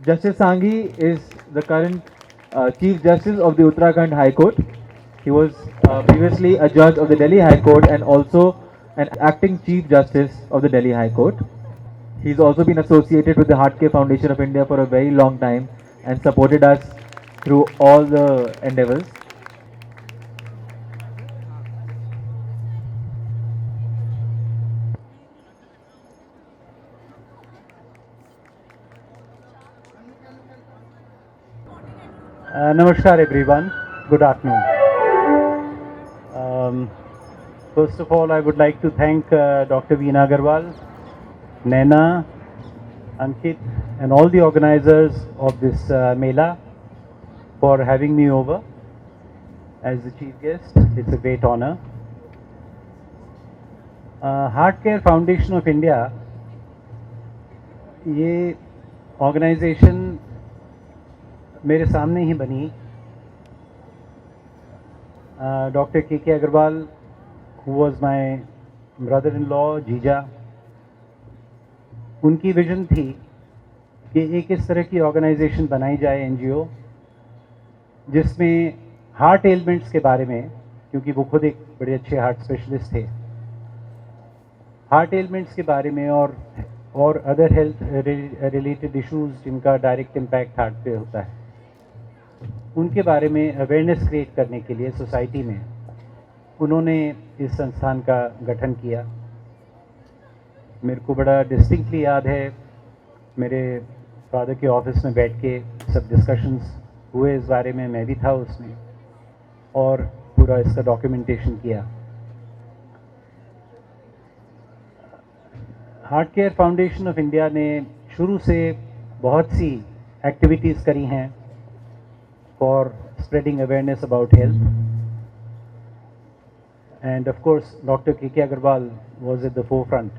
Justice Sanghi is the current Chief Justice of the Uttarakhand High Court. He was previously a judge of the Delhi High Court and also an acting Chief Justice of the Delhi High Court. He's also been associated with the Heartcare Foundation of India for a very long time and supported us through all the endeavors. Namaskar everyone, good afternoon. First of all, I would like to thank Dr. Veena Agarwal, Naina, Ankit and all the organizers of this Mela for having me over as the chief guest. It's a great honor. Heartcare Foundation of India, ये organization मेरे सामने ही बनी. Dr. K.K. Agarwal, who was my brother-in-law, जीजा, उनकी vision थी कि एक इस तरह की ऑर्गेनाइजेशन बनाई जाए, एनजीओ, जिसमें हार्ट एलिमेंट्स के बारे में, क्योंकि वो खुद एक बड़े अच्छे हार्ट स्पेशलिस्ट थे, हार्ट एलिमेंट्स के बारे में और अदर हेल्थ रिलेटेड इश्यूज जिनका डायरेक्ट इम्पैक्ट हार्ट पे होता है, उनके बारे में अवेयरनेस क्रिएट करने के लिए सोसाइटी में उन्होंने इस संस्थान का गठन किया. मेरे को बड़ा डिस्टिंक्टली याद है, मेरे फादर के ऑफिस में बैठ के सब डिस्कशंस हुए इस बारे में, मैं भी था उसमें और पूरा इसका डॉक्यूमेंटेशन किया. हार्टकेयर फाउंडेशन ऑफ इंडिया ने शुरू से बहुत सी एक्टिविटीज़ करी हैं for spreading awareness about health, and of course Dr. K.K. Agarwal was at the forefront.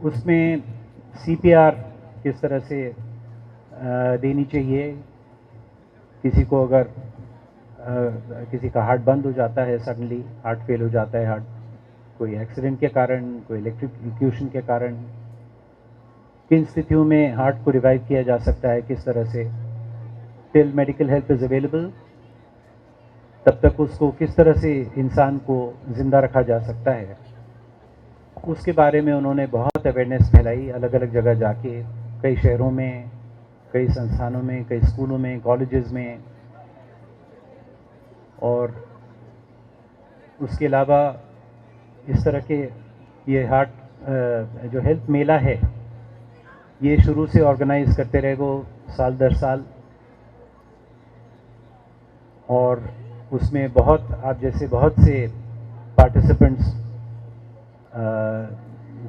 उसमें CPR किस तरह से देनी चाहिए, किसी को अगर किसी का हार्ट बंद हो जाता है, सडनली हार्ट फेल हो जाता है, हार्ट कोई एक्सीडेंट के कारण, कोई इलेक्ट्रोक्यूशन के कारण, किन स्थितियों में हार्ट को रिवाइव किया जा सकता है, किस तरह से till medical help is available, तब तक उसको किस तरह से इंसान को ज़िंदा रखा जा सकता है, उसके बारे में उन्होंने बहुत अवेयरनेस फैलाई. अलग अलग जगह जाके, कई शहरों में, कई संस्थानों में, कई स्कूलों में, कॉलेजेस में, और उसके अलावा इस तरह के ये हार्ट जो हेल्थ मेला है, ये शुरू से ऑर्गेनाइज करते रहे वो साल दर साल, और उसमें बहुत आप जैसे बहुत से पार्टिसिपेंट्स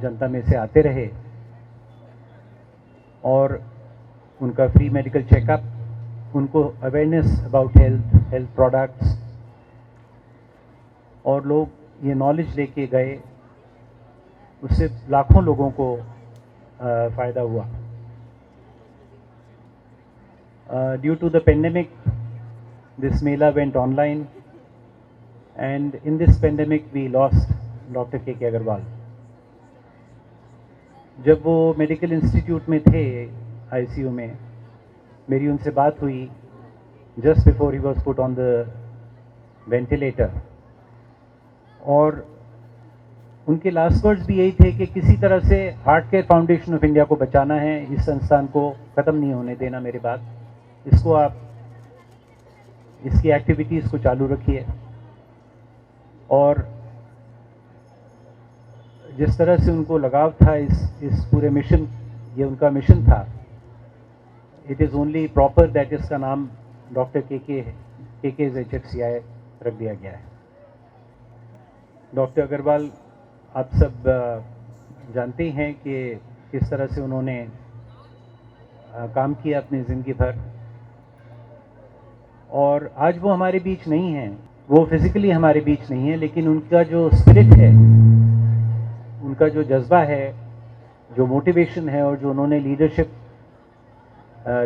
जनता में से आते रहे और उनका फ्री मेडिकल चेकअप, उनको अवेयरनेस अबाउट हेल्थ प्रोडक्ट्स, और लोग ये नॉलेज लेके गए, उससे लाखों लोगों को फ़ायदा हुआ. Due to the pandemic, this Mela went online, and in this pandemic we lost Dr. K.K. Agarwal. जब वो मेडिकल इंस्टीट्यूट में थे आईसीयू में, मेरी उनसे बात हुई just before he was put on the ventilator, और उनके लास्ट वर्ड्स भी यही थे कि किसी तरह से हार्टकेयर फाउंडेशन ऑफ इंडिया को बचाना है, इस संस्थान को ख़त्म नहीं होने देना. मेरे बात, इसको आप इसकी एक्टिविटीज़ को चालू रखिए. और जिस तरह से उनको लगाव था इस पूरे मिशन, ये उनका मिशन था, it is only proper that इसका नाम डॉक्टर के HFCI रख दिया गया है. डॉक्टर अग्रवाल, आप सब जानते हैं कि किस तरह से उन्होंने काम किया अपनी ज़िंदगी भर, और आज वो हमारे बीच नहीं हैं, वो फिज़िकली हमारे बीच नहीं है, लेकिन उनका जो स्पिरिट है, उनका जो जज्बा है, जो मोटिवेशन है, और जो उन्होंने लीडरशिप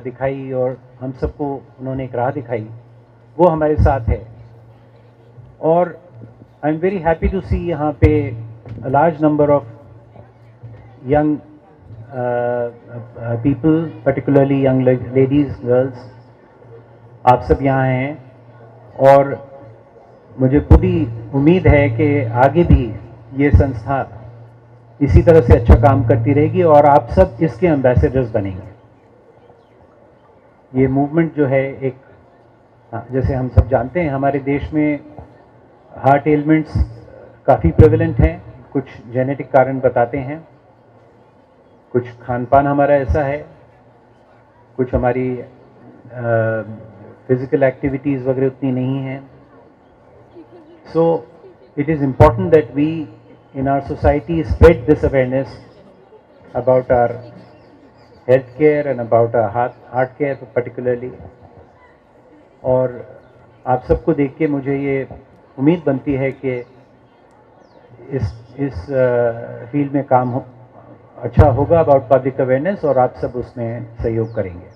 दिखाई और हम सबको उन्होंने एक राह दिखाई, वो हमारे साथ है. और I am very happy to see यहाँ पे a large number of young people, particularly young ladies, girls, आप सब यहाँ हैं और मुझे पूरी उम्मीद है कि आगे भी ये संस्था इसी तरह से अच्छा काम करती रहेगी और आप सब इसके एम्बेसडर्स बनेंगे। ये मूवमेंट जो है एक, जैसे हम सब जानते हैं हमारे देश में हार्ट एलिमेंट्स काफ़ी प्रेवलेंट हैं, कुछ जेनेटिक कारण बताते हैं, कुछ खान पान हमारा ऐसा है, कुछ हमारी फिजिकल एक्टिविटीज़ वगैरह उतनी नहीं हैं। So it is important that we in our society spread this awareness about our health care and about our heart care particularly। और आप सबको देख के मुझे ये उम्मीद बनती है कि इस फील्ड में काम अच्छा होगा अबाउट पब्लिक अवेयरनेस और आप सब उसमें सहयोग करेंगे।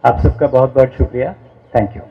आप सबका बहुत बहुत शुक्रिया। Thank you.